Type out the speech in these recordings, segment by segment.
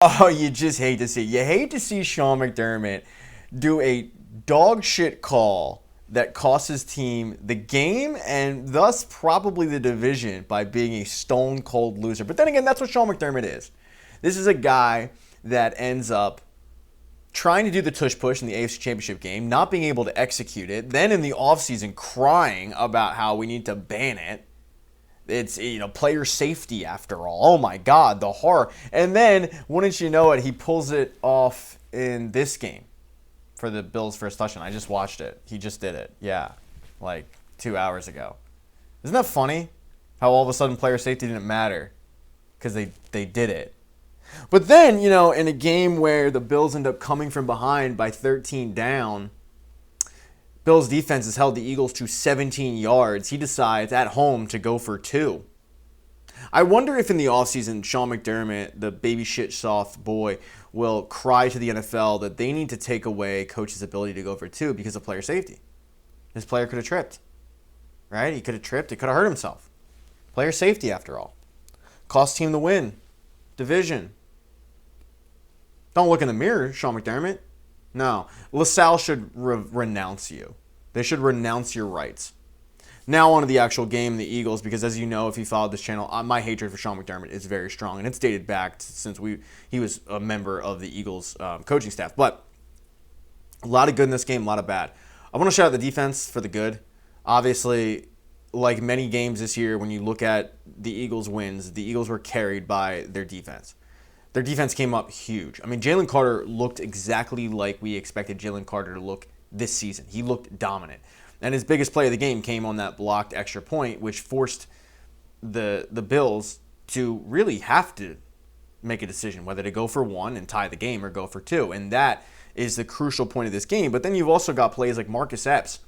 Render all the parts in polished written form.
Oh, you just hate to see. You hate to see Sean McDermott do a dog shit call that costs his team the game and thus probably the division by being a stone cold loser. But then again, that's what Sean McDermott is. This is a guy that ends up trying to do the tush push in the AFC Championship game, not being able to execute it, then in the offseason crying about how we need to ban it. It's, player safety after all. Oh my God, the horror. And then, wouldn't you know it, he pulls it off in this game for the Bills' first touchdown. I just watched it. He just did it. Yeah, like 2 hours ago. Isn't that funny? How all of a sudden player safety didn't matter because they did it. But then, in a game where the Bills end up coming from behind by 13 down, Bills defense has held the Eagles to 17 yards. He decides at home to go for 2. I wonder if in the offseason, Sean McDermott, the baby shit soft boy, will cry to the NFL that they need to take away coach's ability to go for 2 because of player safety. This player could have tripped, right? He could have tripped. He could have hurt himself. Player safety, after all. Cost team the win. Division. Don't look in the mirror, Sean McDermott. No. LaSalle should renounce you. They should renounce your rights. Now on to the actual game, the Eagles, because as you know, if you followed this channel, my hatred for Sean McDermott is very strong, and it's dated back since he was a member of the Eagles coaching staff. But a lot of good in this game, a lot of bad. I want to shout out the defense for the good. Obviously, like many games this year, when you look at the Eagles' wins, the Eagles were carried by their defense. Their defense came up huge. I mean, Jalen Carter looked exactly like we expected Jalen Carter to look this season. He looked dominant. And his biggest play of the game came on that blocked extra point, which forced the Bills to really have to make a decision whether to go for 1 and tie the game or go for 2. And that is the crucial point of this game. But then you've also got plays like Marcus Epps,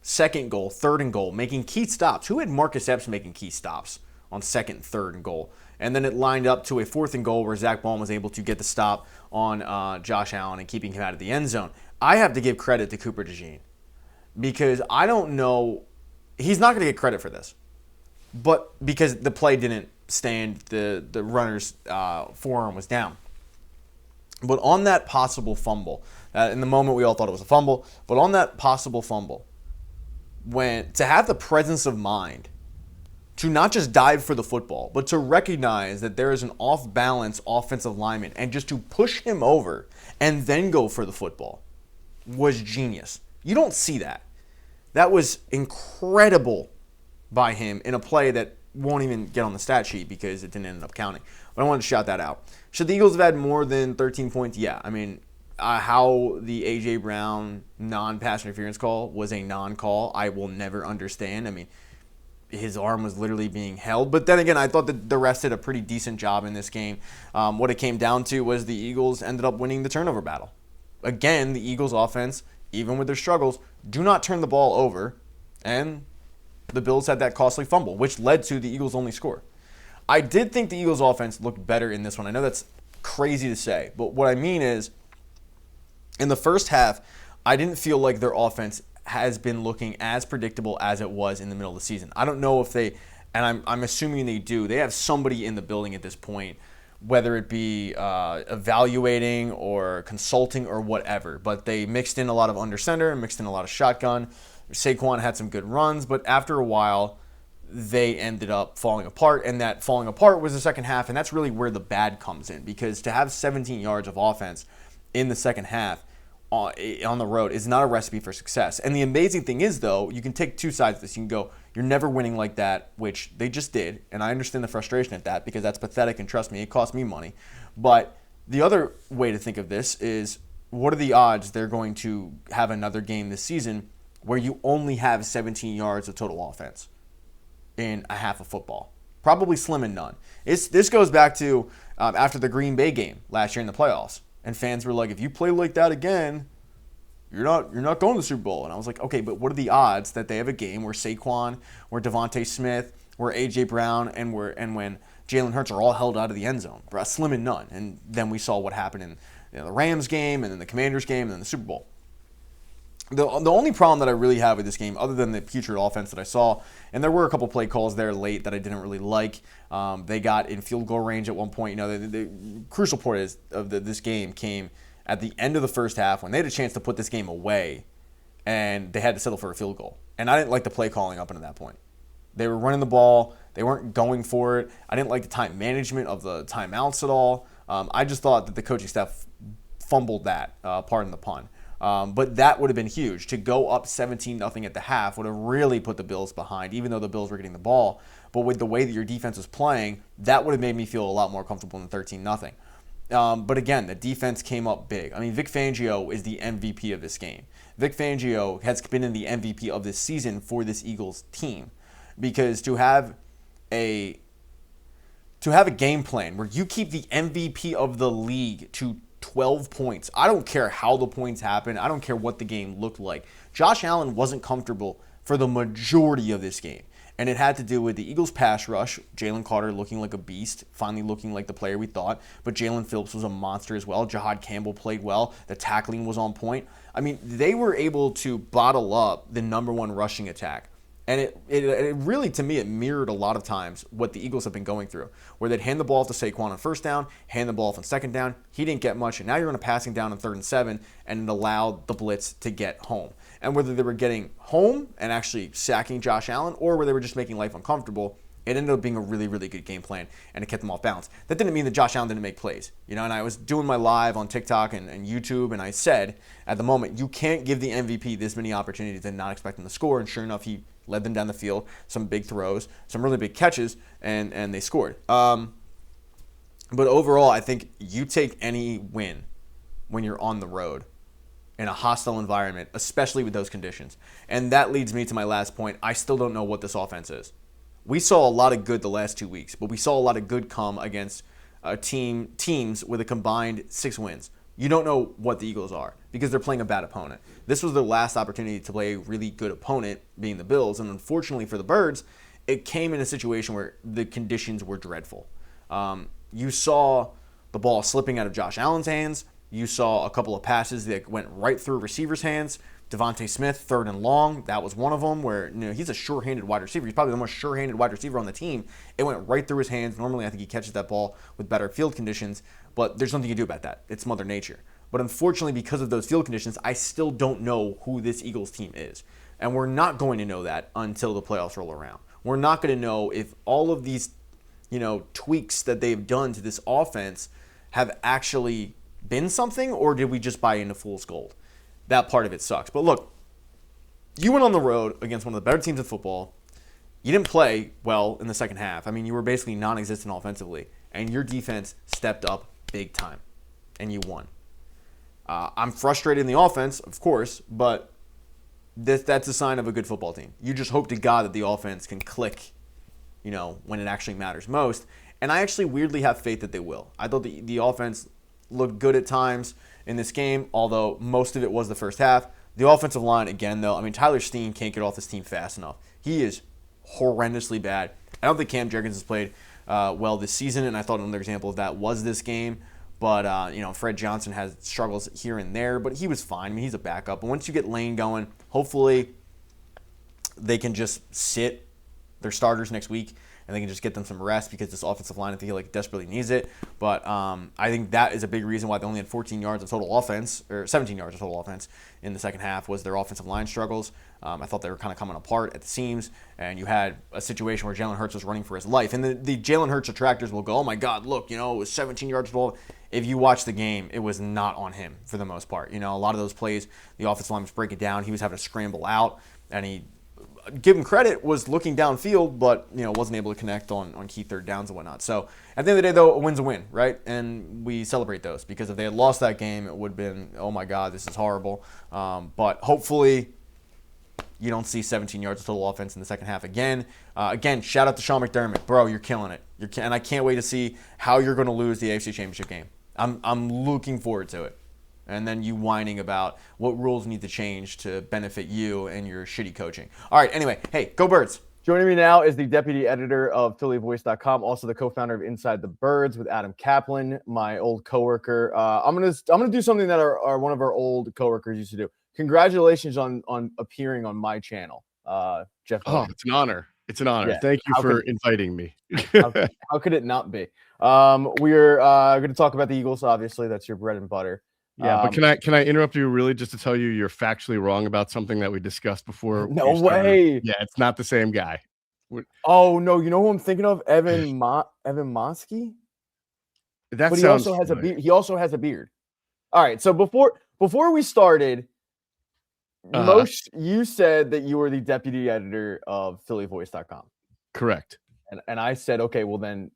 second goal, third and goal, making key stops. Who had Marcus Epps making key stops on second and third and goal? And then it lined up to a 4th and goal where Zach Baum was able to get the stop on Josh Allen and keeping him out of the end zone. I have to give credit to Cooper DeJean because I don't know. He's not going to get credit for this. But because the play didn't stand, the runner's forearm was down. But on that possible fumble, in the moment we all thought it was a fumble, but on that possible fumble, to have the presence of mind to not just dive for the football, but to recognize that there is an off-balance offensive lineman and just to push him over and then go for the football was genius. You don't see that. That was incredible by him in a play that won't even get on the stat sheet because it didn't end up counting. But I wanted to shout that out. Should the Eagles have had more than 13 points? Yeah. I mean, how the A.J. Brown non-pass interference call was a non-call, I will never understand. I mean, his arm was literally being held. But then again, I thought that the refs did a pretty decent job in this game. What it came down to was the Eagles ended up winning the turnover battle. Again, the Eagles offense, even with their struggles, do not turn the ball over. And the Bills had that costly fumble, which led to the Eagles' only score. I did think the Eagles' offense looked better in this one. I know that's crazy to say, but what I mean is, in the first half, I didn't feel like their offense has been looking as predictable as it was in the middle of the season. I don't know if they, and I'm assuming they do, they have somebody in the building at this point, whether it be evaluating or consulting or whatever, but they mixed in a lot of under center and mixed in a lot of shotgun. Saquon had some good runs, but after a while, they ended up falling apart, and that falling apart was the second half, and that's really where the bad comes in, because to have 17 yards of offense in the second half on the road is not a recipe for success. And the amazing thing is, though, you can take two sides of this. You can go, you're never winning like that, which they just did, and I understand the frustration at that because that's pathetic, and trust me, it cost me money. But the other way to think of this is, what are the odds they're going to have another game this season where you only have 17 yards of total offense in a half of football? Probably slim and none. This goes back to after the Green Bay game last year in the playoffs. And fans were like, if you play like that again, you're not going to the Super Bowl. And I was like, okay, but what are the odds that they have a game where Saquon, where Devontae Smith, where A.J. Brown, and when Jalen Hurts are all held out of the end zone? Slim and none. And then we saw what happened in the Rams game, and then the Commanders game, and then the Super Bowl. The only problem that I really have with this game, other than the putrid offense that I saw, and there were a couple play calls there late that I didn't really like. They got in field goal range at one point. You know, the crucial part of this game came at the end of the first half when they had a chance to put this game away, and they had to settle for a field goal. And I didn't like the play calling up until that point. They were running the ball. They weren't going for it. I didn't like the time management of the timeouts at all. I just thought that the coaching staff fumbled that, pardon the pun. But that would have been huge. To go up 17-0 at the half would have really put the Bills behind, even though the Bills were getting the ball. But with the way that your defense was playing, that would have made me feel a lot more comfortable than 13-0. But again, the defense came up big. I mean, Vic Fangio is the MVP of this game. Vic Fangio has been in the MVP of this season for this Eagles team. Because to have a game plan where you keep the MVP of the league to 12 points. I don't care how the points happen. I don't care what the game looked like. Josh Allen wasn't comfortable for the majority of this game. And it had to do with the Eagles' pass rush, Jalen Carter looking like a beast, finally looking like the player we thought. But Jalen Phillips was a monster as well. Jahad Campbell played well. The tackling was on point. I mean, they were able to bottle up the number one rushing attack. And it really, to me, it mirrored a lot of times what the Eagles have been going through, where they'd hand the ball off to Saquon on first down, hand the ball off on second down. He didn't get much, and now you're on a passing down on 3rd and 7, and it allowed the blitz to get home. And whether they were getting home and actually sacking Josh Allen, or whether they were just making life uncomfortable, it ended up being a really, really good game plan, and it kept them off balance. That didn't mean that Josh Allen didn't make plays. You know, and I was doing my live on TikTok and YouTube, and I said, at the moment, you can't give the MVP this many opportunities and not expect him to score, and sure enough, he led them down the field, some big throws, some really big catches, and they scored. But overall, I think you take any win when you're on the road in a hostile environment, especially with those conditions. And that leads me to my last point. I still don't know what this offense is. We saw a lot of good the last 2 weeks, but we saw a lot of good come against teams with a combined 6 wins. You don't know what the Eagles are because they're playing a bad opponent. This was their last opportunity to play a really good opponent, being the Bills. And unfortunately for the Birds, it came in a situation where the conditions were dreadful. You saw the ball slipping out of Josh Allen's hands. You saw a couple of passes that went right through receivers' hands. Devontae Smith, 3rd and long. That was one of them where, you know, he's a sure-handed wide receiver. He's probably the most sure-handed wide receiver on the team. It went right through his hands. Normally, I think he catches that ball with better field conditions, but there's nothing you can do about that. It's Mother Nature. But unfortunately, because of those field conditions, I still don't know who this Eagles team is. And we're not going to know that until the playoffs roll around. We're not going to know if all of these, you know, tweaks that they've done to this offense have actually been something, or did we just buy into fool's gold? That part of it sucks. But look, you went on the road against one of the better teams in football. You didn't play well in the second half. I mean, you were basically non-existent offensively, and your defense stepped up big time, and you won. I'm frustrated in the offense, of course, but that's a sign of a good football team. You just hope to God that the offense can click, you know, when it actually matters most. And I actually weirdly have faith that they will. I thought the offense looked good at times in this game, although most of it was the first half. The offensive line, again, though, I mean, Tyler Steen can't get off this team fast enough. He is horrendously bad. I don't think Cam Jurgens has played well this season, and I thought another example of that was this game. But, you know, Fred Johnson has struggles here and there, but he was fine. I mean, he's a backup. But once you get Lane going, hopefully they can just sit their starters next week and they can just get them some rest because this offensive line, I feel like, desperately needs it. But I think that is a big reason why they only had 14 yards of total offense, or 17 yards of total offense in the second half, was their offensive line struggles. I thought they were kind of coming apart at the seams, and you had a situation where Jalen Hurts was running for his life. And the Jalen Hurts detractors will go, oh my God, look, you know, it was 17 yards of ball. If you watch the game, it was not on him for the most part. You know, a lot of those plays, the offensive line was breaking down. He was having to scramble out, and he, give him credit, was looking downfield, but, you know, wasn't able to connect on key third downs and whatnot. So at the end of the day, though, a win's a win, right? And we celebrate those, because if they had lost that game, it would have been, oh my God, this is horrible. But hopefully you don't see 17 yards of total offense in the second half again. Again, shout out to Sean McDermott. Bro, you're killing it. And I can't wait to see how you're going to lose the AFC Championship game. I'm looking forward to it. And then you whining about what rules need to change to benefit you and your shitty coaching. All right, anyway, hey, go Birds. Joining me now is the deputy editor of PHLYvoice.com, also the co-founder of Inside the Birds with Adam Kaplan, my old coworker. I'm gonna do something that one of our old coworkers used to do. congratulations on appearing on my channel, Geoff Mosher. It's an honor. It's an honor. Yeah. Thank you for inviting me. How could it not be? We're going to talk about the Eagles. Obviously, that's your bread and butter. Yeah, but can I interrupt you really just to tell you you're factually wrong about something that we discussed before? No way. Yeah, it's not the same guy. Oh no, you know who I'm thinking of? Evan Mosky. But he also has a beard. He also has a beard. All right, so before we started, Moshe, you said that you were the deputy editor of PHLYvoice.com. Correct. And I said, okay, well then,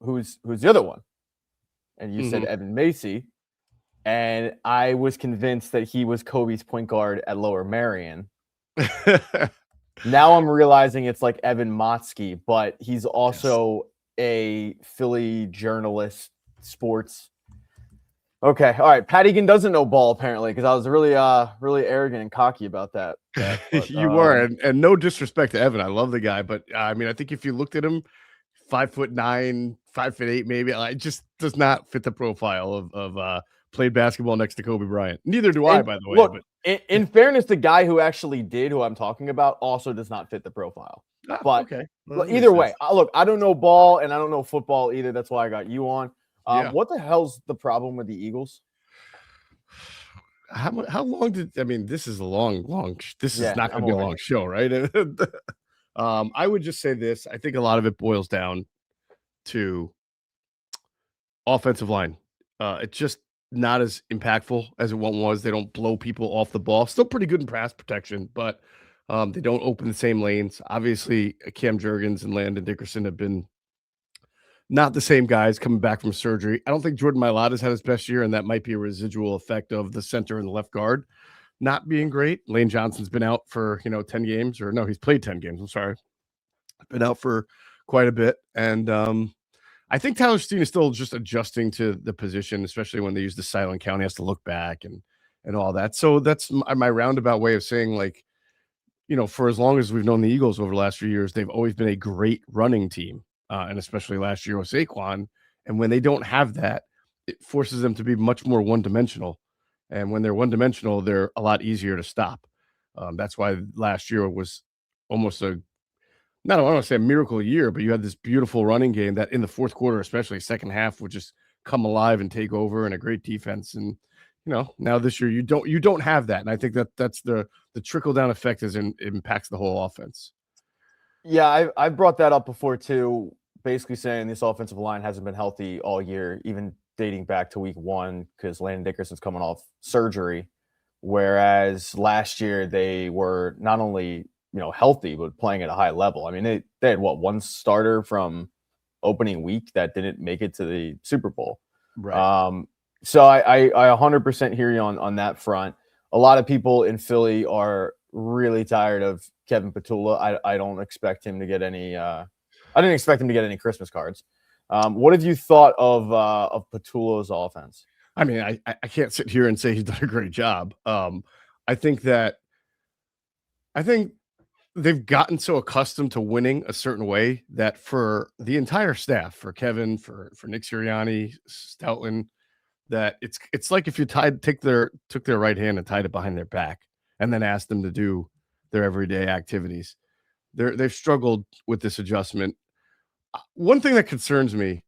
who's the other one? And you said Evan Macy. And I was convinced that he was Kobe's point guard at Lower Merion. Now I'm realizing it's like Evan Motsky, but he's also a Philly journalist, sports. Okay, all right. Pat Egan doesn't know ball apparently, because I was really arrogant and cocky about that. But, you were, and no disrespect to Evan, I love the guy, but I mean, I think if you looked at him, 5'9", 5'8", maybe, it just does not fit the profile of played basketball next to Kobe Bryant. Neither do I, by the way. Look, but in fairness, the guy who actually did, who I'm talking about, also does not fit the profile. But okay. Well, either way, look, I don't know ball and I don't know football either. That's why I got you on. What the hell's the problem with the Eagles? How long this is a long. This is not going to be a long show, right? I would just say this. I think a lot of it boils down to offensive line. It's just not as impactful as it once was. They don't blow people off the ball. Still pretty good in pass protection, but they don't open the same lanes. Obviously, Cam Jurgens and Landon Dickerson have been not the same guys coming back from surgery. I don't think Jordan Mailata's had his best year, and that might be a residual effect of the center and the left guard not being great. Lane Johnson's been out for 10 games, or no, he's played 10 games. I'm sorry, been out for quite a bit, and I think Tyler Steen is still just adjusting to the position, especially when they use the silent count. He has to look back and all that. So that's my roundabout way of saying, like, for as long as we've known the Eagles over the last few years, they've always been a great running team, and especially last year with Saquon. And when they don't have that, it forces them to be much more one-dimensional. And when they're one-dimensional, they're a lot easier to stop. That's why last year was almost I don't want to say a miracle year, but you had this beautiful running game that in the fourth quarter, especially second half, would just come alive and take over, and a great defense. And now this year you don't have that, and I think that's the trickle down effect as it impacts the whole offense. Yeah, I brought that up before too, basically saying this offensive line hasn't been healthy all year, even dating back to week 1, because Landon Dickerson's coming off surgery, whereas last year they were not only healthy, but playing at a high level. I mean, they had one starter from opening week that didn't make it to the Super Bowl. Right. So I 100% hear you on that front. A lot of people in Philly are really tired of Kevin Petula. I don't expect him to get any. I didn't expect him to get any Christmas cards. What have you thought of Petula's offense? I mean, I can't sit here and say he's done a great job. I think they've gotten so accustomed to winning a certain way that for the entire staff, for Kevin, for Nick Sirianni, Stoutland, that it's like if you took their right hand and tied it behind their back and then asked them to do their everyday activities. They've struggled with this adjustment. One thing that concerns me,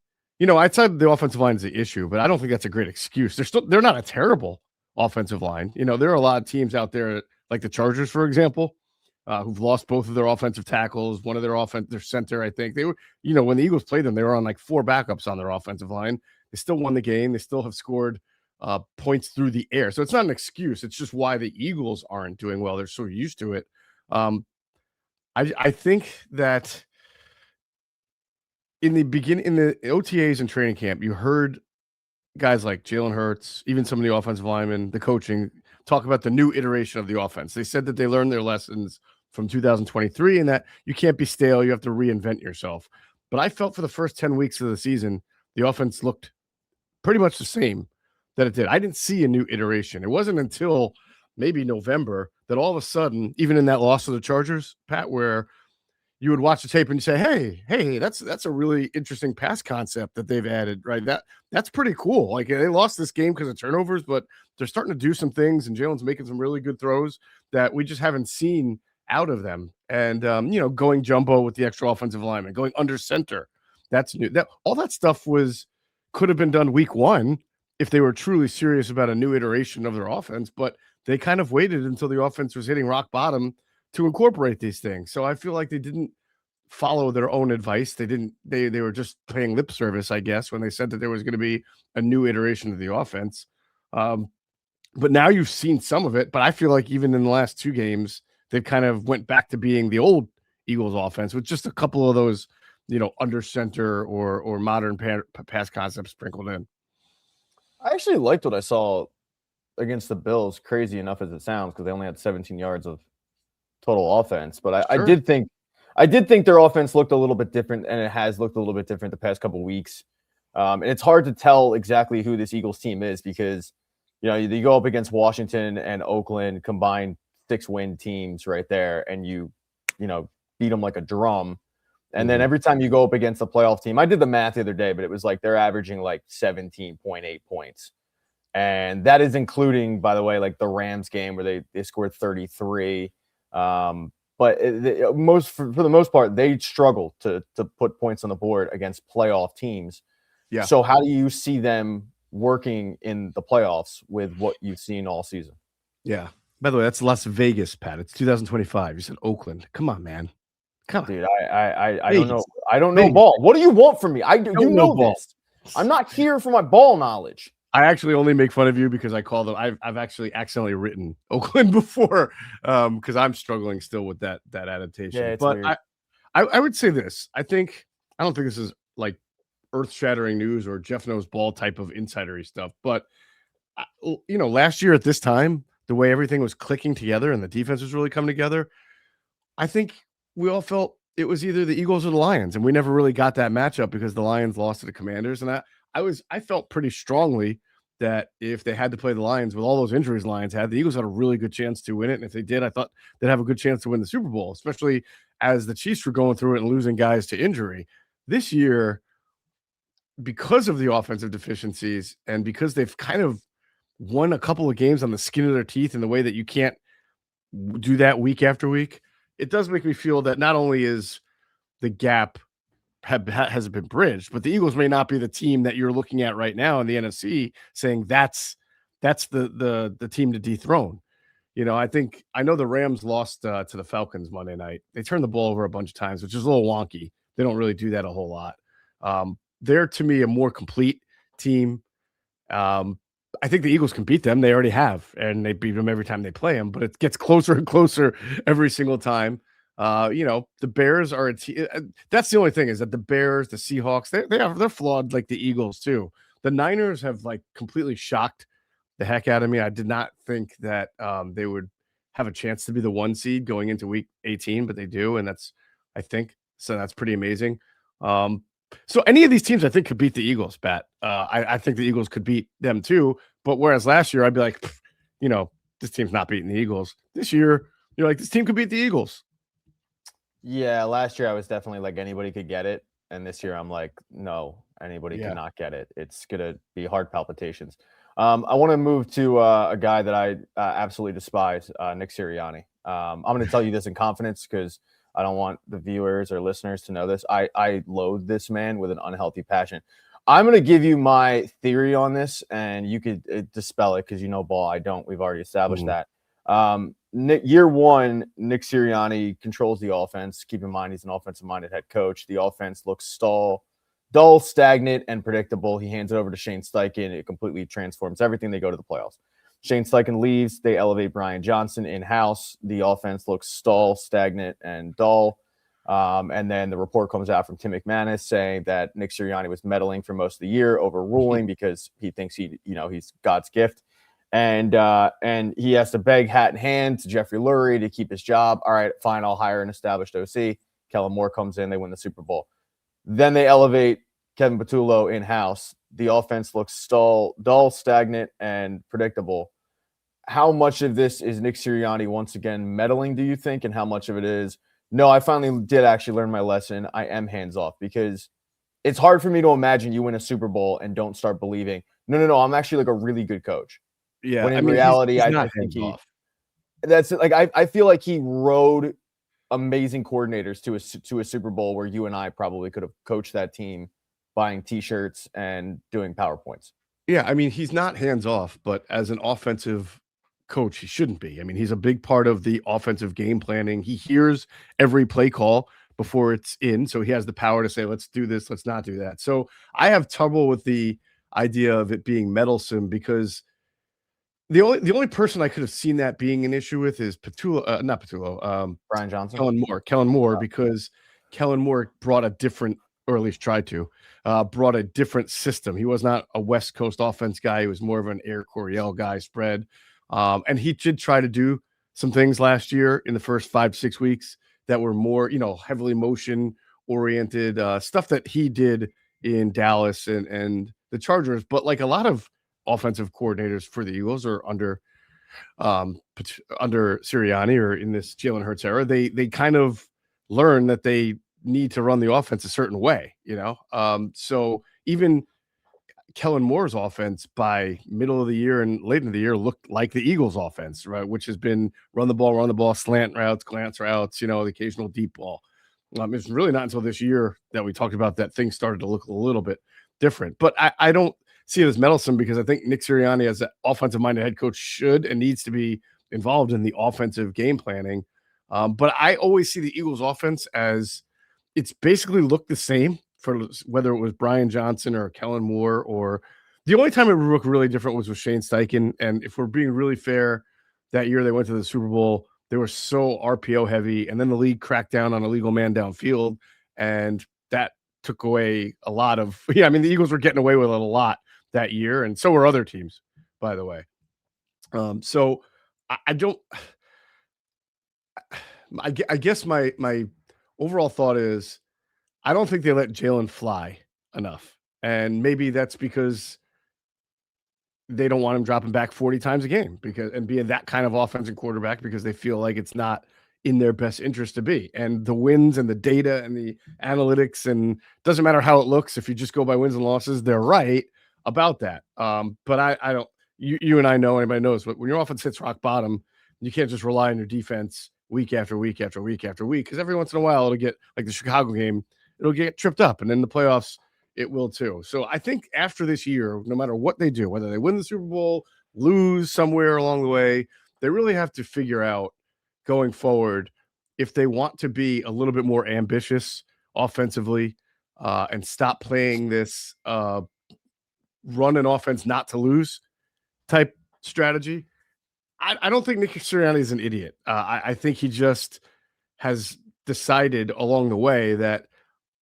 outside the offensive line is the issue, but I don't think that's a great excuse. They're not a terrible offensive line. There are a lot of teams out there, like the Chargers, for example, who've lost both of their offensive tackles, one of their center. I think they were, when the Eagles played them, they were on like 4 backups on their offensive line. They still won the game. They still have scored points through the air. So it's not an excuse. It's just why the Eagles aren't doing well. They're so used to it. I think that in the beginning, in the OTAs and training camp, you heard guys like Jalen Hurts, even some of the offensive linemen, the coaching, talk about the new iteration of the offense. They said that they learned their lessons from 2023 and that you can't be stale. You have to reinvent yourself. But I felt for the first 10 weeks of the season, the offense looked pretty much the same that it did. I didn't see a new iteration. It wasn't until maybe November that all of a sudden, even in that loss to the Chargers, Pat, where you would watch the tape and you say, hey, that's a really interesting pass concept that they've added, right? That's pretty cool. Like, they lost this game because of turnovers, but they're starting to do some things, and Jalen's making some really good throws that we just haven't seen out of them. And going jumbo with the extra offensive lineman, going under center, that's new. That all that stuff could have been done week 1 if they were truly serious about a new iteration of their offense, but they kind of waited until the offense was hitting rock bottom to incorporate these things. So I feel like they didn't follow their own advice. They were just paying lip service, I guess, when they said that there was going to be a new iteration of the offense. But now you've seen some of it, but I feel like even in the last 2 games, they've kind of went back to being the old Eagles offense with just a couple of those, under center or modern pass concepts sprinkled in. I actually liked what I saw against the Bills, crazy enough as it sounds, because they only had 17 yards of total offense. But I did think their offense looked a little bit different, and it has looked a little bit different the past couple of weeks. And it's hard to tell exactly who this Eagles team is because, you go up against Washington and Oakland, combined 6-win teams right there, and you beat them like a drum. And then every time you go up against a playoff team, I did the math the other day, but it was like they're averaging like 17.8 points. And that is including, by the way, like the Rams game where they scored 33. But for the most part, they struggle to put points on the board against playoff teams. Yeah. So how do you see them working in the playoffs with what you've seen all season? Yeah. By the way, that's Las Vegas, Pat. It's 2025. You said Oakland. Come on, man. Come on. Dude, I don't know. I don't know ball. What do you want from me? You know this. I'm not here for my ball knowledge. I actually only make fun of you because I call them. I've actually accidentally written Oakland before because I'm struggling still with that adaptation. Yeah, it's but weird. I would say this. I don't think this is like earth-shattering news or Jeff knows ball type of insidery stuff. But last year at this time, the way everything was clicking together and the defense was really coming together, I think we all felt it was either the Eagles or the Lions, and we never really got that matchup because the Lions lost to the Commanders. And I felt pretty strongly that if they had to play the Lions with all those injuries Lions had, the Eagles had a really good chance to win it. And if they did, I thought they'd have a good chance to win the Super Bowl, especially as the Chiefs were going through it and losing guys to injury. This year, because of the offensive deficiencies and because they've kind of won a couple of games on the skin of their teeth in the way that you can't do that week after week, it does make me feel that not only is the gap hasn't been bridged, but the Eagles may not be the team that you're looking at right now in the NFC saying that's the team to dethrone. I know the Rams lost to the Falcons Monday night. They turned the ball over a bunch of times, which is a little wonky. They don't really do that a whole lot. They're, to me, a more complete team. I think the Eagles can beat them. They already have, and they beat them every time they play them, but it gets closer and closer every single time. The Bears are a team. That's the only thing is that the Bears, the Seahawks, they're flawed like the Eagles too. The Niners have like completely shocked the heck out of me. I did not think that they would have a chance to be the 1 seed going into week 18, but they do, and that's pretty amazing. So any of these teams I think could beat the Eagles, Pat. I think the Eagles could beat them too. But whereas last year I'd be like, this team's not beating the Eagles. This year, you're like, this team could beat the Eagles. Yeah, last year I was definitely like anybody could get it. And this year I'm like, no, anybody cannot get it. It's going to be heart palpitations. I want to move to a guy that I absolutely despise, Nick Sirianni. I'm going to tell you this in confidence because I don't want the viewers or listeners to know this. I loathe this man with an unhealthy passion. I'm going to give you my theory on this, and you could dispel it because you know ball. I don't. We've already established that. Year one, Nick Sirianni controls the offense. Keep in mind, he's an offensive-minded head coach. The offense looks dull, stagnant, and predictable. He hands it over to Shane Steichen. It completely transforms everything. They go to the playoffs. Shane Steichen leaves. They elevate Brian Johnson in-house. The offense looks stagnant, and dull. And then the report comes out from Tim McManus saying that Nick Sirianni was meddling for most of the year, overruling because he thinks he's God's gift. And he has to beg hat in hand to Jeffrey Lurie to keep his job. All right, fine, I'll hire an established OC. Kellen Moore comes in. They win the Super Bowl. Then they elevate Kevin Patullo in-house. The offense looks dull, stagnant, and predictable. How much of this is Nick Sirianni once again meddling, do you think? And how much of it is No, I finally did actually learn my lesson. I am hands off because it's hard for me to imagine you win a Super Bowl and don't start believing, no, I'm actually like a really good coach. Yeah, When I in mean, reality, he's I not think hands off. that's like, I feel like he rode amazing coordinators to a Super Bowl where you and I probably could have coached that team buying T-shirts and doing PowerPoints. Yeah, I mean, he's not hands off, but as an offensive coach, he shouldn't be. I mean, he's a big part of the offensive game planning. He hears every play call before it's in, so he has the power to say, let's do this, let's not do that. So I have trouble with the idea of it being meddlesome because the only person I could have seen that being an issue with is Patullo, not Patullo, Brian Johnson. Kellen Moore, because Kellen Moore brought a different, or at least tried to, brought a different system. He was not a West Coast offense guy. He was more of an Air Coryell guy, spread. And he did try to do some things last year in the first 5-6 weeks that were more, heavily motion oriented, stuff that he did in Dallas and the Chargers. But like a lot of offensive coordinators for the Eagles are under Sirianni or in this Jalen Hurts era, they kind of learn that they need to run the offense a certain way, so even Kellen Moore's offense by middle of the year and late in the year looked like the Eagles offense, right? Which has been run the ball, slant routes, glance routes, the occasional deep ball. It's really not until this year that we talked about that things started to look a little bit different, but I don't see it as meddlesome because I think Nick Sirianni, as an offensive-minded head coach, should and needs to be involved in the offensive game planning. But I always see the Eagles' offense as it's basically looked the same for whether it was Brian Johnson or Kellen Moore, or the only time it looked really different was with Shane Steichen. And if we're being really fair, that year they went to the Super Bowl, they were so RPO heavy, and then the league cracked down on illegal man downfield, and that took away a lot of – the Eagles were getting away with it a lot that year, and so were other teams, by the way. So I don't – I guess my overall thought is I don't think they let Jalen fly enough, and maybe that's because they don't want him dropping back 40 times a game and being that kind of offensive quarterback because they feel like it's not in their best interest to be. And the wins and the data and the analytics, and doesn't matter how it looks, if you just go by wins and losses, they're right about that. But I don't, you and I know, anybody knows, but when your offense hits rock bottom, you can't just rely on your defense week after week after week after week, because every once in a while it'll get, like the Chicago game, it'll get tripped up, and in the playoffs it will too. So I think after this year, no matter what they do, whether they win the Super Bowl, lose somewhere along the way, they really have to figure out going forward if they want to be a little bit more ambitious offensively, and stop playing this run an offense not to lose type strategy. I don't think Nick Sirianni is an idiot. I think he just has decided along the way that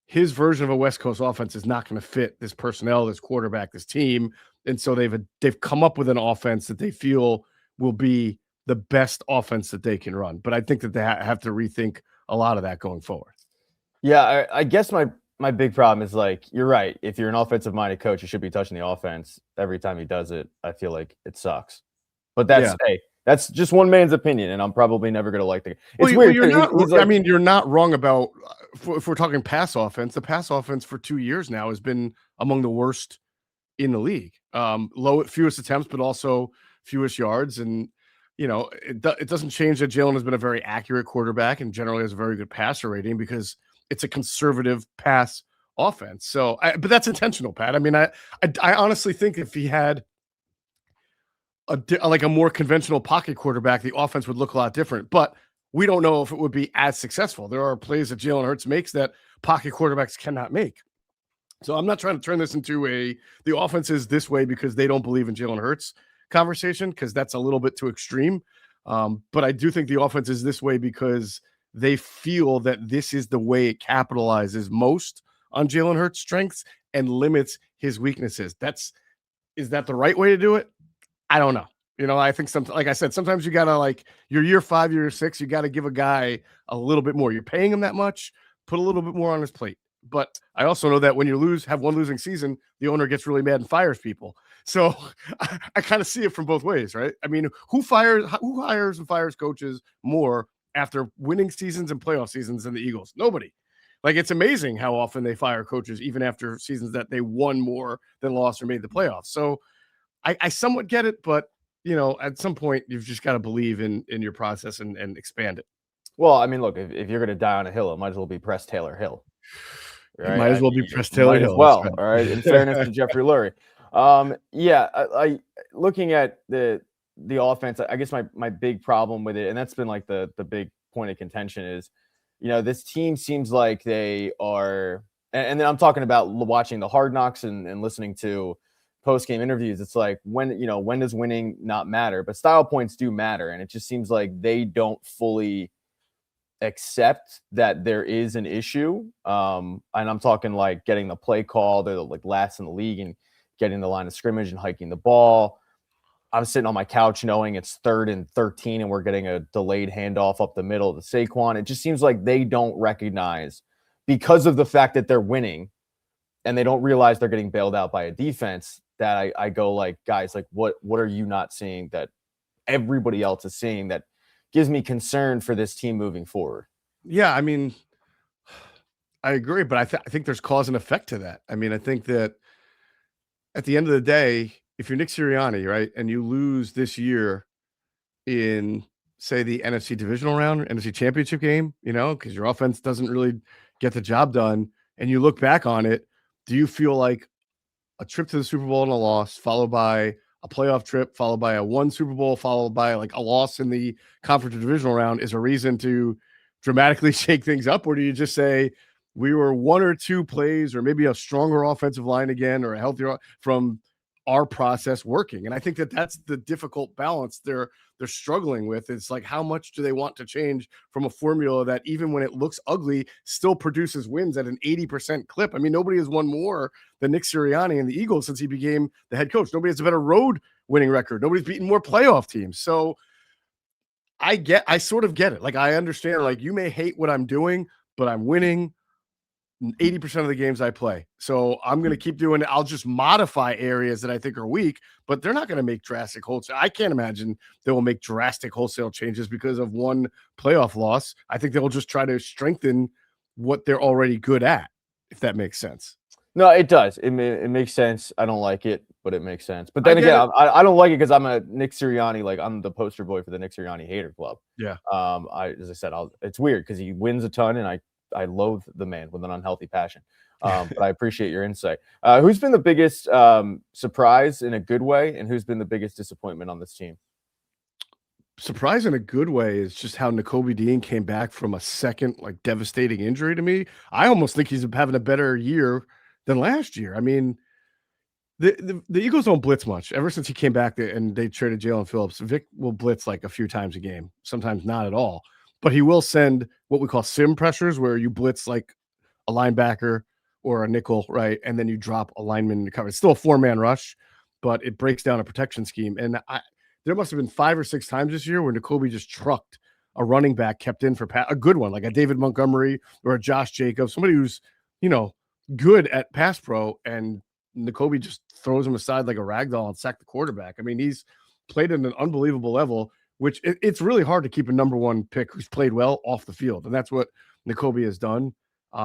his version of a West Coast offense is not going to fit this personnel, this quarterback, this team. And so they've come up with an offense that they feel will be the best offense that they can run. But I think that they have to rethink a lot of that going forward. Yeah, I guess my big problem is, like, you're right. If you're an offensive-minded coach, you should be touching the offense. Every time he does it, I feel like it sucks. But that's just one man's opinion, and I'm probably never going to like the – it's weird. You're not wrong about if we're talking pass offense. The pass offense for 2 years now has been among the worst in the league. Fewest attempts, but also fewest yards. And, it doesn't change that Jalen has been a very accurate quarterback and generally has a very good passer rating because it's a conservative pass offense. So, but that's intentional, Pat. I honestly think if he had a more conventional pocket quarterback, the offense would look a lot different. But we don't know if it would be as successful. There are plays that Jalen Hurts makes that pocket quarterbacks cannot make. So I'm not trying to turn this into the offense is this way because they don't believe in Jalen Hurts conversation, because that's a little bit too extreme. But I do think the offense is this way because they feel that this is the way it capitalizes most on Jalen Hurts' strengths and limits his weaknesses. Is that the right way to do it? I don't know. I think like I said, sometimes you gotta, like, your year 5, year 6, you got to give a guy a little bit more. You're paying him that much, put a little bit more on his plate. But I also know that when you have one losing season, the owner gets really mad and fires people. So I kind of see it from both ways, right? Who hires and fires coaches more, after winning seasons and playoff seasons than the Eagles. Nobody. Like, it's amazing how often they fire coaches, even after seasons that they won more than lost or made the playoffs. So I somewhat get it, but at some point you've just got to believe in your process and expand it. Well, I mean, look, if you're going to die on a hill, it might as well be Press Taylor Hill. Right? It might as well be Press Taylor Hill. As well, right. All right. In fairness to Jeffrey Lurie. I looking at the offense, I guess my big problem with it, and that's been like the big point of contention is, this team seems like they are, and then I'm talking about watching the Hard Knocks and listening to post-game interviews. It's like, when does winning not matter? But style points do matter, and it just seems like they don't fully accept that there is an issue. And I'm talking like getting the play call. They're like last in the league and getting the line of scrimmage and hiking the ball. I'm sitting on my couch knowing it's 3rd and 13 and we're getting a delayed handoff up the middle to Saquon. It just seems like they don't recognize, because of the fact that they're winning and they don't realize they're getting bailed out by a defense, that I go like, guys, like what are you not seeing that everybody else is seeing that gives me concern for this team moving forward? Yeah, I mean, I agree, but I think there's cause and effect to that. I mean, I think that at the end of the day, if you're Nick Sirianni, right, and you lose this year in, say, the NFC divisional round, NFC championship game, because your offense doesn't really get the job done, and you look back on it, do you feel like a trip to the Super Bowl and a loss, followed by a playoff trip, followed by a one Super Bowl, followed by like a loss in the conference divisional round is a reason to dramatically shake things up? Or do you just say we were 1 or 2 plays or maybe a stronger offensive line again or a healthier from our process working? And I think that's the difficult balance they're struggling with. It's like, how much do they want to change from a formula that, even when it looks ugly, still produces wins at an 80% clip? I mean, nobody has won more than Nick Sirianni and the Eagles since he became the head coach. Nobody has a better road winning record. Nobody's beaten more playoff teams. So I sort of get it. Like, I understand, like, you may hate what I'm doing, but I'm winning 80% of the games I play. So I'm going to keep doing it. I'll just modify areas that I think are weak, but they're not going to make drastic wholesale. I can't imagine they will make drastic wholesale changes because of one playoff loss. I think they'll just try to strengthen what they're already good at, if that makes sense. No, it does. It makes sense. I don't like it, but it makes sense. But then again, I don't like it because I'm a Nick Sirianni, like I'm the poster boy for the Nick Sirianni hater club. Yeah. As I said, it's weird because he wins a ton, and I loathe the man with an unhealthy passion. But I appreciate your insight. Who's been the biggest surprise in a good way, and who's been the biggest disappointment on this team? Surprise in a good way is just how Nakobe Dean came back from a second, like, devastating injury to me. I almost think he's having a better year than last year. I mean, the Eagles don't blitz much. Ever since he came back and they traded Jalen Phillips, Vic will blitz like a few times a game, sometimes not at all. But he will send what we call sim pressures, where you blitz like a linebacker or a nickel, right? And then you drop a lineman to cover. It's still a 4-man rush, but it breaks down a protection scheme. And there must have been 5 or 6 times this year where Nakobe just trucked a running back kept in for a good one, like a David Montgomery or a Josh Jacobs, somebody who's, good at pass pro, and Nakobe just throws him aside like a ragdoll and sacked the quarterback. I mean, he's played at an unbelievable level, which it's really hard to keep a number 1 pick who's played well off the field. And that's what Nakobe has done.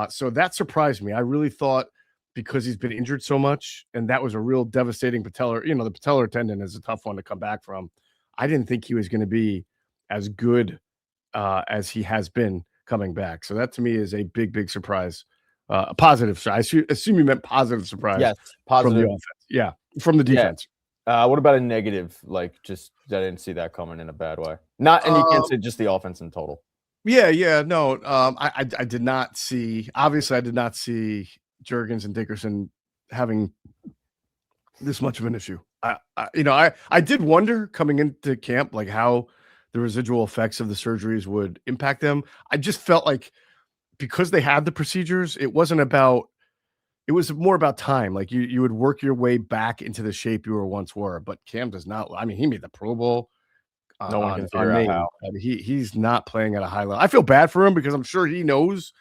So that surprised me. I really thought, because he's been injured so much, and that was a real devastating patellar, the patellar tendon is a tough one to come back from. I didn't think he was going to be as good as he has been coming back. So that to me is a big, big surprise. A positive. I assume you meant positive surprise. Yes, positive. From the offense. Yeah, from the defense. Yeah. What about a negative? Like, just I didn't see that coming in a bad way. Not, and you can't say just the offense in total. Yeah, no. I did not see. Obviously, I did not see Jurgens and Dickerson having this much of an issue. I did wonder coming into camp, like, how the residual effects of the surgeries would impact them. I just felt like, because they had the procedures, it was more about time. Like, you would work your way back into the shape you once were. But Cam does not. I mean, he made the Pro Bowl. No one can figure out how. I mean, he's not playing at a high level. I feel bad for him because I'm sure he knows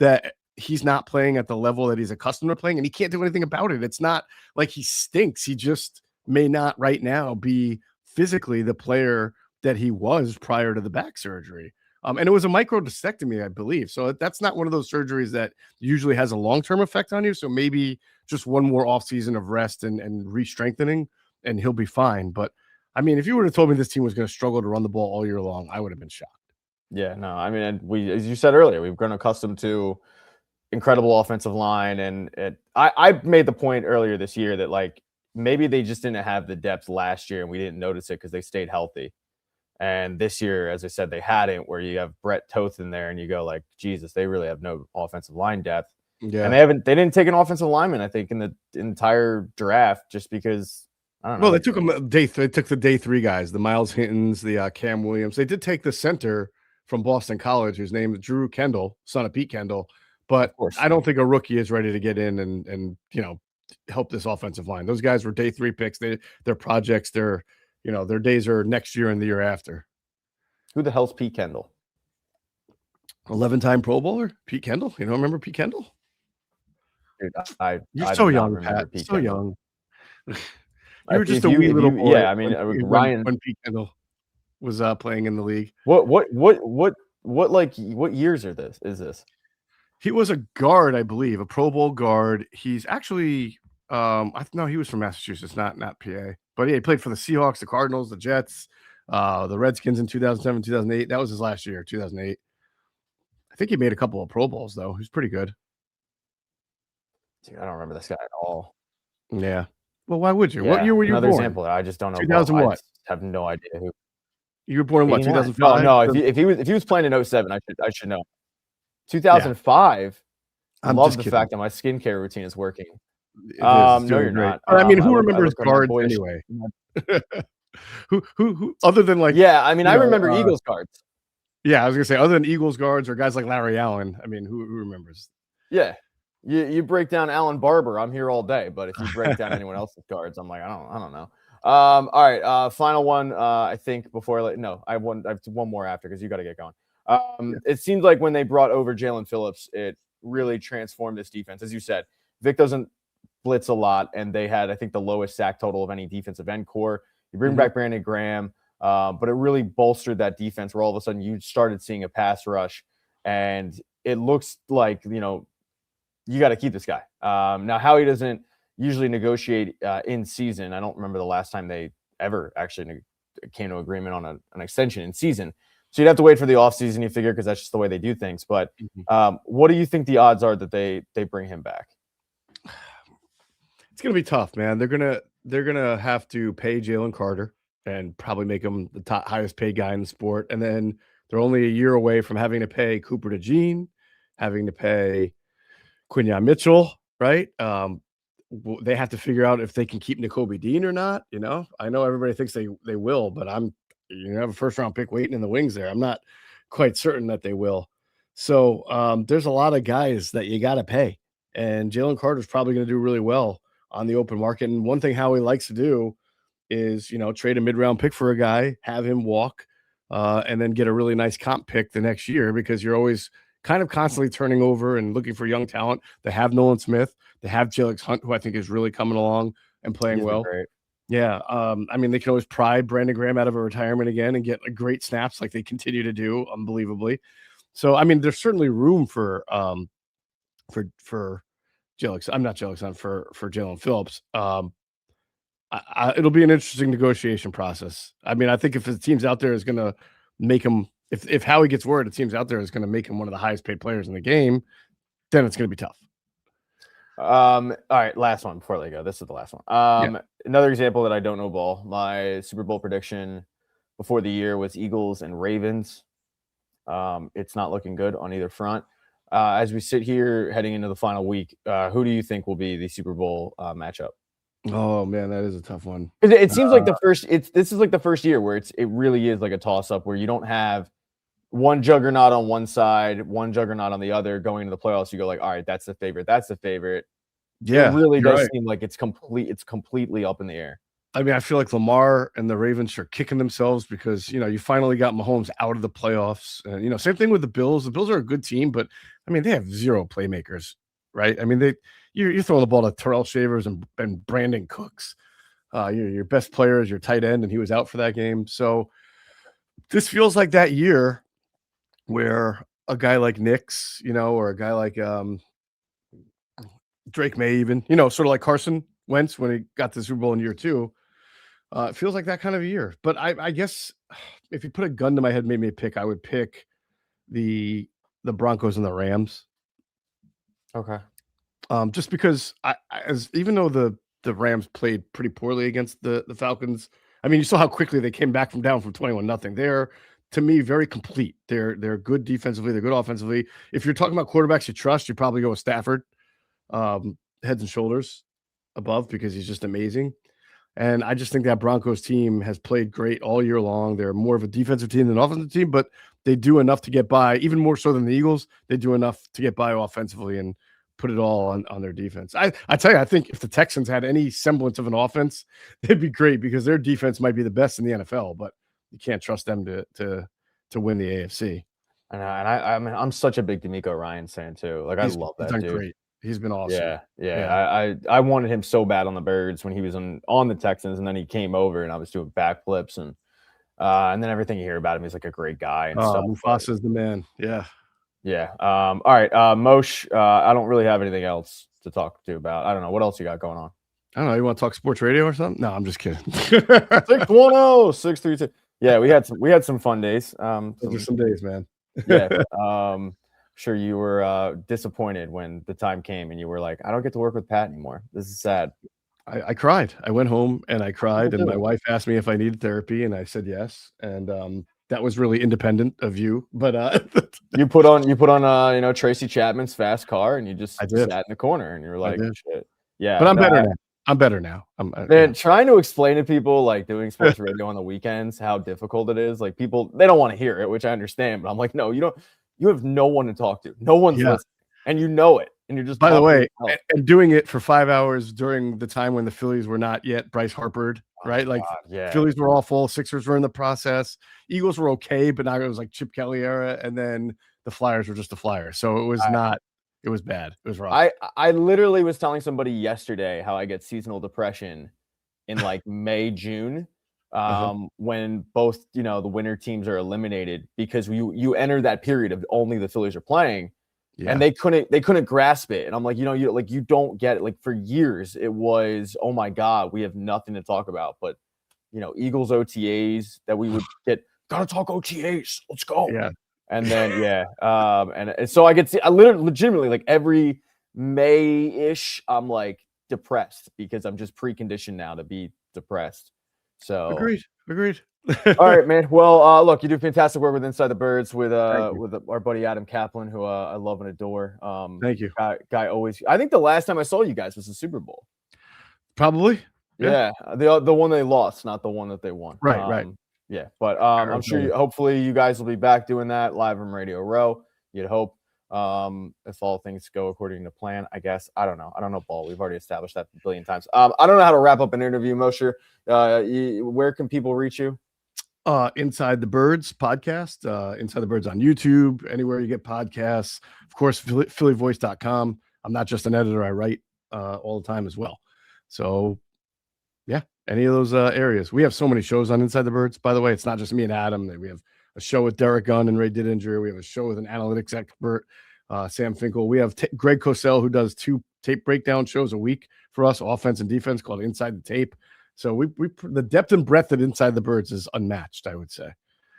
that he's not playing at the level that he's accustomed to playing, and he can't do anything about it. It's not like he stinks. He just may not right now be physically the player that he was prior to the back surgery. And it was a microdiscectomy, I believe. So that's not one of those surgeries that usually has a long-term effect on you. So maybe just one more offseason of rest and re-strengthening, and he'll be fine. But I mean, if you would have told me this team was going to struggle to run the ball all year long, I would have been shocked. Yeah, no, I mean, and we, as you said earlier, we've grown accustomed to incredible offensive line, and I made the point earlier this year that like maybe they just didn't have the depth last year, and we didn't notice it because they stayed healthy. And this year, as I said, they hadn't. Where you have Brett Toth in there, and you go like, Jesus, they really have no offensive line depth. Yeah, and they didn't take an offensive lineman, I think, in the entire draft, just because. I don't know. Well, they took them they took the day 3 guys, the Miles Hintons, the Cam Williams. They did take the center from Boston College, whose name is Drew Kendall, son of Pete Kendall. But I don't think a rookie is ready to get in and help this offensive line. Those guys were day 3 picks. They're projects. Their days are next year and the year after. Who the hell's Pete Kendall? 11-time Pro Bowler, Pete Kendall. You don't remember Pete Kendall? Dude, you're so young, Pat. So young. You were just a wee little boy. Yeah, I mean, Ryan when Pete Kendall was playing in the league. What years is this? He was a guard, I believe, a Pro Bowl guard. He's actually no, he was from Massachusetts, not PA. But yeah, he played for the Seahawks, the Cardinals, the Jets, the Redskins in 2007, 2008. That was his last year, 2008. I think he made a couple of Pro Bowls though. He's pretty good. Dude, I don't remember this guy at all. Yeah. Well, why would you? Yeah, what year were you born? Another example. I just don't know. 2000 what? I have no idea who. You were born in what? 2005? No. If he was playing in 07, I should know. 2005. I love the fact that my skincare routine is working. No, you're not. I mean, who remembers guards anyway? who other than like? Yeah, I mean, I remember Eagles guards. Yeah, I was gonna say other than Eagles guards or guys like Larry Allen. I mean, who remembers? Yeah. You break down Alan Barber, I'm here all day. But if you break down anyone else's cards, I'm like, I don't know. All right, final one. I think before I have one more after because you got to get going. It seems like when they brought over Jalen Phillips, it really transformed this defense. As you said, Vic doesn't blitz a lot, and they had, I think, the lowest sack total of any defensive end core. You bring back Brandon Graham, but it really bolstered that defense where all of a sudden you started seeing a pass rush, and it looks like, you got to keep this guy. Now, Howie doesn't usually negotiate in season. I don't remember the last time they ever actually came to agreement on an extension in season. So you'd have to wait for the offseason, you figure, because that's just the way they do things. But what do you think the odds are that they bring him back? It's gonna be tough, man. They're gonna have to pay Jalen Carter and probably make him the highest paid guy in the sport. And then they're only a year away from having to pay Cooper DeJean, having to pay Quinyon Mitchell, right? They have to figure out if they can keep Nakobe Dean or not. I know everybody thinks they will, but have a first round pick waiting in the wings there. I'm not quite certain that they will. So there's a lot of guys that you got to pay, and Jalen Carter's probably going to do really well on the open market. And one thing Howie likes to do is, trade a mid-round pick for a guy, have him walk, and then get a really nice comp pick the next year, because you're always kind of constantly turning over and looking for young talent. They have Nolan Smith. They have Jalix Hunt, who I think is really coming along and playing well. Great. Yeah. I mean, they can always pry Brandon Graham out of a retirement again and get great snaps like they continue to do, unbelievably. So, I mean, there's certainly room for Jalix. I'm not Jalix Hunt, for Jalen Phillips. It'll be an interesting negotiation process. I mean, I think if the team's out there is going to make him, if Howie gets word, the team's out there is going to make him one of the highest paid players in the game, then it's going to be tough. All right, last one before I let you go. This is the last one. Another example that I don't know ball. My Super Bowl prediction before the year was Eagles and Ravens. It's not looking good on either front. As we sit here heading into the final week, who do you think will be the Super Bowl matchup? Oh man, that is a tough one. It seems like this is like the first year where it really is like a toss up, where you don't have one juggernaut on one side, one juggernaut on the other. Going into the playoffs, you go like, all right, that's the favorite. That's the favorite. Yeah, it really does seem like it's completely up in the air. I mean, I feel like Lamar and the Ravens are kicking themselves because, you finally got Mahomes out of the playoffs. And, same thing with the Bills. The Bills are a good team, but I mean, they have zero playmakers, right? I mean, you're throwing the ball to Terrell Shavers and Brandon Cooks. Your best player is your tight end, and he was out for that game. So this feels like that year where a guy like Knicks, or a guy like Drake May, even, sort of like Carson Wentz when he got to the Super Bowl in year 2. It feels like that kind of a year. But I guess if you put a gun to my head, made me pick, I would pick the Broncos and the Rams. Okay. Just because even though the Rams played pretty poorly against the Falcons, I mean, you saw how quickly they came back from 21-0. They're, to me, very complete. They're good defensively. They're good offensively. If you're talking about quarterbacks you trust, you probably go with Stafford, heads and shoulders above, because he's just amazing. And I just think that Broncos team has played great all year long. They're more of a defensive team than an offensive team, but they do enough to get by, even more so than the Eagles. They do enough to get by offensively and put it all on their defense. I tell you, I think if the Texans had any semblance of an offense, they'd be great, because their defense might be the best in the NFL, but you can't trust them to win the AFC. I know, and I'm such a big D'Amico Ryans fan too. Like, I love that dude. Great. He's been awesome. Yeah. I wanted him so bad on the Birds when he was on the Texans, and then he came over and I was doing backflips and then everything you hear about him, he's like a great guy and stuff. Mufasa's the man. Yeah. Yeah. All right. Moshe, I don't really have anything else to talk to you about. I don't know. What else you got going on? I don't know. You want to talk sports radio or something? No, I'm just kidding. 610-632. Yeah, we had some fun days. Those are some days, man. Yeah. Sure you were disappointed when the time came and you were like, I don't get to work with Pat anymore. This is sad. I cried. I went home and I cried, and my wife asked me if I needed therapy, and I said yes. And that was really independent of you, but you put on Tracy Chapman's Fast Car, and you just sat in the corner and you were like, shit. Yeah. But I'm better now. I'm better now. Man, trying to explain to people, like, doing sports radio on the weekends, how difficult it is. Like, people, they don't want to hear it, which I understand, but I'm like, no, you don't. You have no one to talk to. No one's listening, and you know it. And you're just, by the way, and doing it for 5 hours during the time when the Phillies were not yet Bryce Harpered, right? Phillies were awful. Sixers were in the process. Eagles were okay, but now it was like Chip Kelly era, and then the Flyers were just the Flyers. So it was not. It was bad. It was rough. I literally was telling somebody yesterday how I get seasonal depression in like May, June. When both, the winter teams are eliminated, because you enter that period of only the Phillies are playing, and they couldn't grasp it. And I'm like, you don't get it. Like, for years it was, oh my God, we have nothing to talk about. But Eagles OTAs that we would get, gotta talk OTAs. Let's go. Yeah. And then and so I literally legitimately, like, every May-ish, I'm like depressed, because I'm just preconditioned now to be depressed. So agreed. All right, man. Well, look, you do fantastic work with Inside the Birds with our buddy Adam Kaplan, who I love and adore. Thank you. Guy always. I think the last time I saw you guys was the Super Bowl. Probably. Yeah. The one they lost, not the one that they won. Right. Yeah, but I'm sure hopefully you guys will be back doing that live from Radio Row. You'd hope, if all things go according to plan, I guess. I don't know, Paul. We've already established that a billion times. I don't know how to wrap up an interview, Mosher. Where can people reach you? Inside the Birds podcast, Inside the Birds on YouTube, anywhere you get podcasts. Of course, phillyvoice.com. I'm not just an editor. I write all the time as well. So, yeah, any of those areas. We have so many shows on Inside the Birds, by the way. It's not just me and Adam. We have a show with Derek Gunn and Ray Didinger. We have a show with an analytics expert, Sam Finkel. We have Greg Cosell, who does 2 tape breakdown shows a week for us, offense and defense, called Inside the Tape. So we the depth and breadth of Inside the Birds is unmatched, I would say.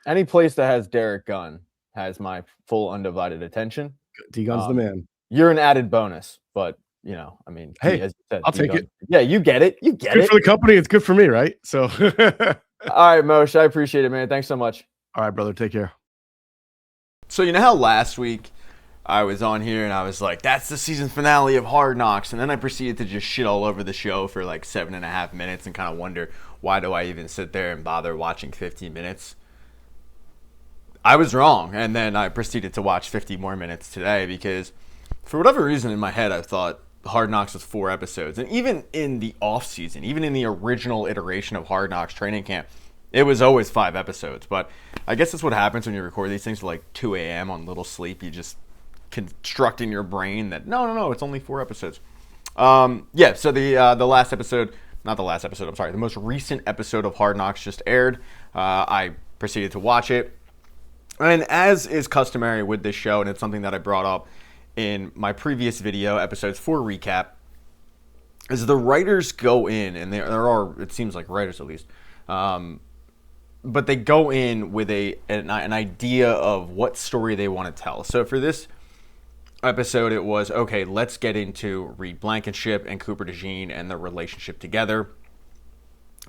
Any place that has Derek Gunn has my full undivided attention. D-Gun's the man. You're an added bonus, but I mean, hey, as you said, I'll take it. Yeah, you get it. You get it. Good for the company. It's good for me, right? So, all right, Moshe, I appreciate it, man. Thanks so much. All right, brother. Take care. So, you know how last week I was on here and I was like, that's the season finale of Hard Knocks. And then I proceeded to just shit all over the show for like 7.5 minutes and kind of wonder, why do I even sit there and bother watching 15 minutes? I was wrong. And then I proceeded to watch 50 more minutes today because for whatever reason in my head, I thought Hard Knocks was 4 episodes. And even in the offseason, even in the original iteration of Hard Knocks training camp, it was always 5 episodes. But I guess that's what happens when you record these things at like 2 a.m. on little sleep. You just construct in your brain that no, it's only 4 episodes. So the last episode, not the last episode, I'm sorry, the most recent episode of Hard Knocks just aired. I proceeded to watch it. And as is customary with this show, and it's something that I brought up in my previous video, episodes 4 recap, is the writers go in, and there are, it seems like writers at least, but they go in with an idea of what story they want to tell. So for this episode, it was, okay, let's get into Reed Blankenship and Cooper DeJean and their relationship together,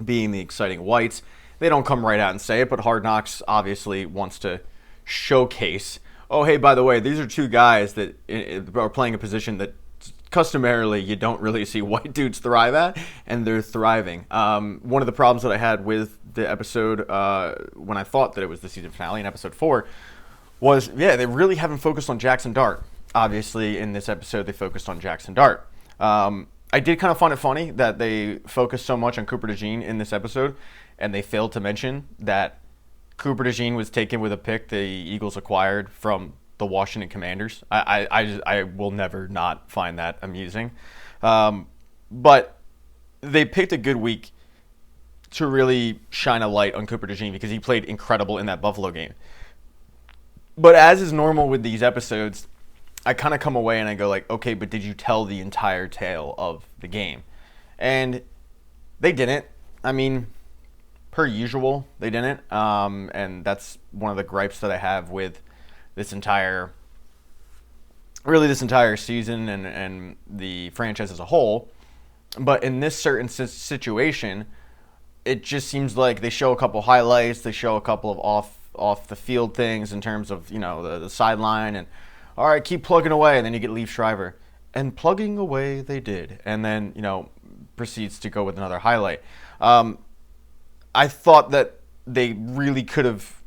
being the exciting whites. They don't come right out and say it, but Hard Knocks obviously wants to showcase, oh, hey, by the way, these are two guys that are playing a position that customarily you don't really see white dudes thrive at, and they're thriving. One of the problems that I had with the episode when I thought that it was the season finale in episode 4 was, they really haven't focused on Jackson Dart. Obviously, in this episode, they focused on Jackson Dart. I did kind of find it funny that they focused so much on Cooper DeJean in this episode, and they failed to mention that Cooper DeJean was taken with a pick the Eagles acquired from the Washington Commanders. I will never not find that amusing. But they picked a good week to really shine a light on Cooper DeJean because he played incredible in that Buffalo game. But as is normal with these episodes, I kind of come away and I go like, okay, but did you tell the entire tale of the game? And they didn't. I mean, per usual, they didn't. And that's one of the gripes that I have with this entire season and the franchise as a whole. But in this certain situation, it just seems like they show a couple highlights, they show a couple of off the field things in terms of, the sideline, and all right, keep plugging away, and then you get Liev Schreiber. And plugging away they did. And then, proceeds to go with another highlight. I thought that they really could have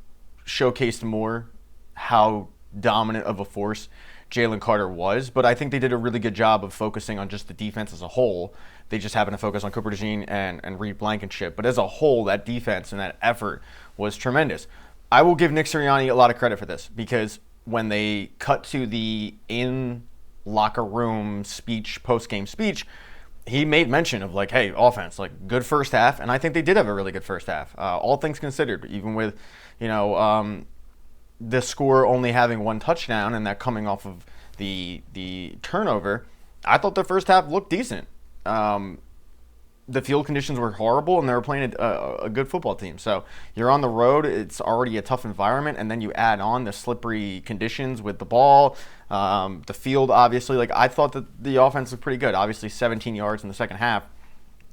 showcased more how dominant of a force Jalen Carter was, but I think they did a really good job of focusing on just the defense as a whole. They just happened to focus on Cooper DeJean and Reed Blankenship, but as a whole, that defense and that effort was tremendous. I will give Nick Sirianni a lot of credit for this, because when they cut to the in-locker room speech, post-game speech, he made mention of, like, hey, offense, like, good first half, and I think they did have a really good first half, all things considered, even with, the score only having one touchdown and that coming off of the turnover. I thought the first half looked decent. The field conditions were horrible, and they were playing a good football team. So you're on the road. It's already a tough environment, and then you add on the slippery conditions with the ball, the field, obviously. Like, I thought that the offense looked pretty good. Obviously, 17 yards in the second half.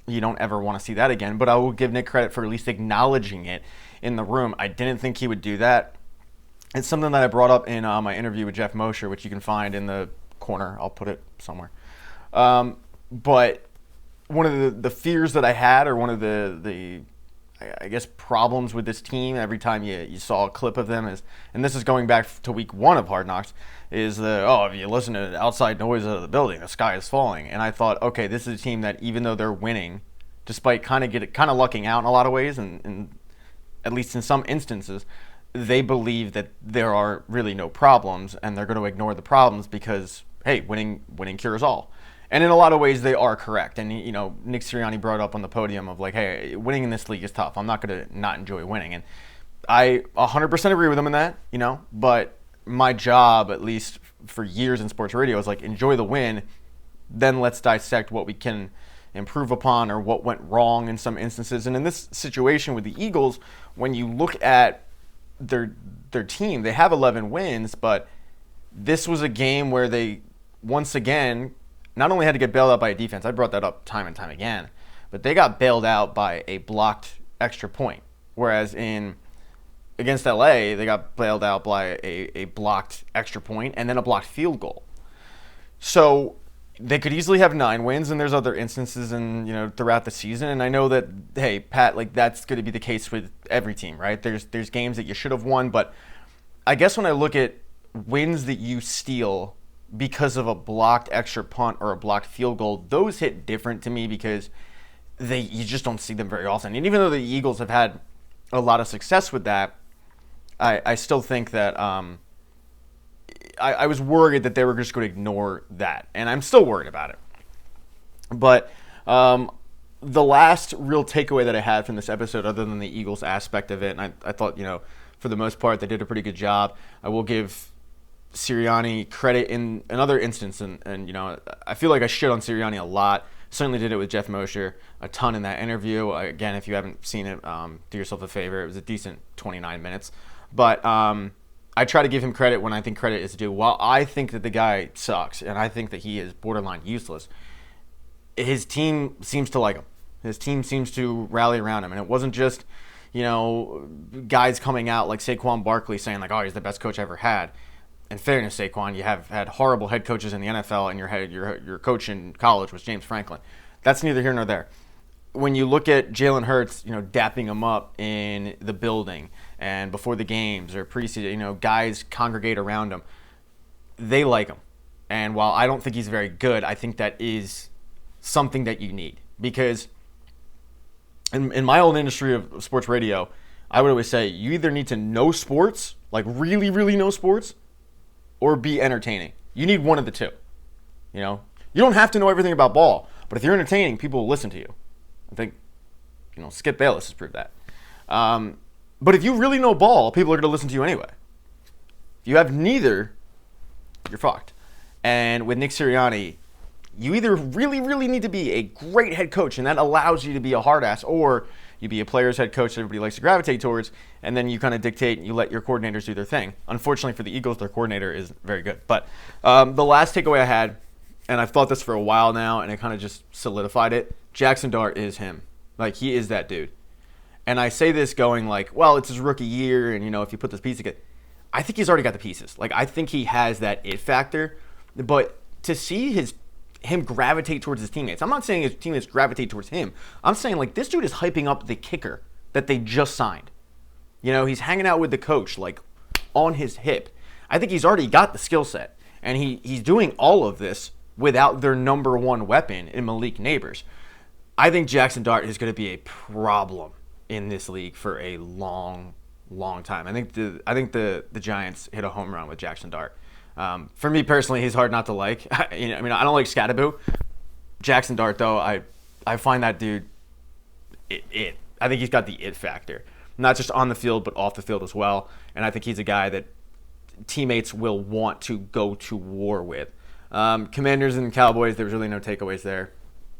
You don't ever want to see that again, but I will give Nick credit for at least acknowledging it in the room. I didn't think he would do that. It's something that I brought up in my interview with Geoff Mosher, which you can find in the corner. I'll put it somewhere. But one of the fears that I had, or one of the I guess problems with this team, every time you saw a clip of them, is, and this is going back to week 1 of Hard Knocks, is if you listen to the outside noise out of the building, the sky is falling. And I thought, okay, this is a team that, even though they're winning, despite kind of lucking out in a lot of ways, and at least in some instances, they believe that there are really no problems, and they're going to ignore the problems because, hey, winning cures all. And in a lot of ways, they are correct. And, Nick Sirianni brought up on the podium of, like, hey, winning in this league is tough. I'm not going to not enjoy winning. And I 100% agree with him in that, But my job, at least for years in sports radio, is, like, enjoy the win. Then let's dissect what we can improve upon or what went wrong in some instances. And in this situation with the Eagles, when you look at their team, they have 11 wins, but this was a game where they, once again, not only had to get bailed out by a defense, I brought that up time and time again, but they got bailed out by a blocked extra point. Whereas against LA, they got bailed out by a blocked extra point and then a blocked field goal. So they could easily have 9 wins, and there's other instances throughout the season. And I know that, hey, Pat, like, that's going to be the case with every team, right? There's games that you should have won, but I guess when I look at wins that you steal because of a blocked extra punt or a blocked field goal, those hit different to me because you just don't see them very often. And even though the Eagles have had a lot of success with that, I still think that I was worried that they were just going to ignore that, and I'm still worried about it. But the last real takeaway that I had from this episode, other than the Eagles aspect of it, and I thought, for the most part. They did a pretty good job. I will give Sirianni credit in another instance, and you know, I feel like I shit on Sirianni a lot. Certainly did it with Geoff Mosher a ton in that interview. Again, if you haven't seen it, do yourself a favor. It was a decent 29 minutes. But I try to give him credit when I think credit is due. While I think that the guy sucks, and I think that he is borderline useless, his team seems to like him. His team seems to rally around him. And it wasn't just, you know, guys coming out like Saquon Barkley saying, like, oh, he's the best coach I ever had. In fairness, Saquon, you have had horrible head coaches in the NFL, and your coach in college was James Franklin. That's neither here nor there. When you look at Jalen Hurts, you know, dapping him up in the building and before the games or preseason, you know, guys congregate around him. They like him. And while I don't think he's very good, I think that is something that you need. Because in my old industry of sports radio, I would always say you either need to know sports, like really, really know sports, or be entertaining. You need one of the two. You know, you don't have to know everything about ball, but if you're entertaining, people will listen to you. I think, you know, Skip Bayless has proved that. But if you really know ball, people are going to listen to you anyway. If you have neither, you're fucked. And with Nick Sirianni, you either really, really need to be a great head coach, and that allows you to be a hard ass, or you be a player's head coach that everybody likes to gravitate towards, and then you kind of dictate and you let your coordinators do their thing. Unfortunately for the Eagles, their coordinator is very good. But the last takeaway I had, and I've thought this for a while now, and it kind of just solidified it, Jackson Dart is him. Like, he is that dude. And I say this going like, well, it's his rookie year, and, you know, if you put this piece together, I think he's already got the pieces. Like, I think he has that it factor. But to see him gravitate towards his teammates. I'm not saying his teammates gravitate towards him. I'm saying, like, this dude is hyping up the kicker that they just signed. You know, he's hanging out with the coach, like, on his hip. I think he's already got the skill set. And he's doing all of this without their number one weapon in Malik Neighbors. I think Jackson Dart is going to be a problem in this league for a long, long time. I think the Giants hit a home run with Jackson Dart. For me personally, he's hard not to like. I don't like Scattaboo. Jackson Dart, though, I find that dude it. I think he's got the it factor, not just on the field but off the field as well. And I think he's a guy that teammates will want to go to war with. Commanders and Cowboys, there was really no takeaways there.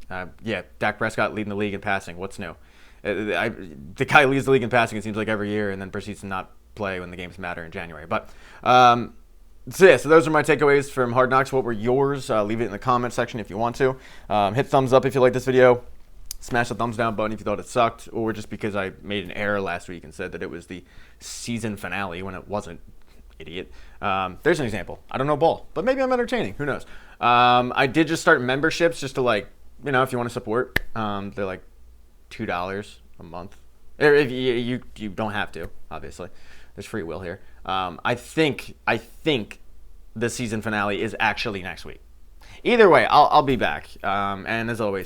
Dak Prescott leading the league in passing. What's new? The guy leads the league in passing, it seems like, every year, and then proceeds to not play when the games matter in January. But so those are my takeaways from Hard Knocks. What were yours? Leave it in the comment section if you want to. Hit thumbs up if you like this video. Smash the thumbs down button if you thought it sucked, or just because I made an error last week and said that it was the season finale when it wasn't. Idiot. There's an example. I don't know ball, but maybe I'm entertaining. Who knows? I did just start memberships just to, like, you know, if you want to support. They're like $2 a month. If you don't have to, obviously. There's free will here. I think the season finale is actually next week. Either way, I'll be back. And as always,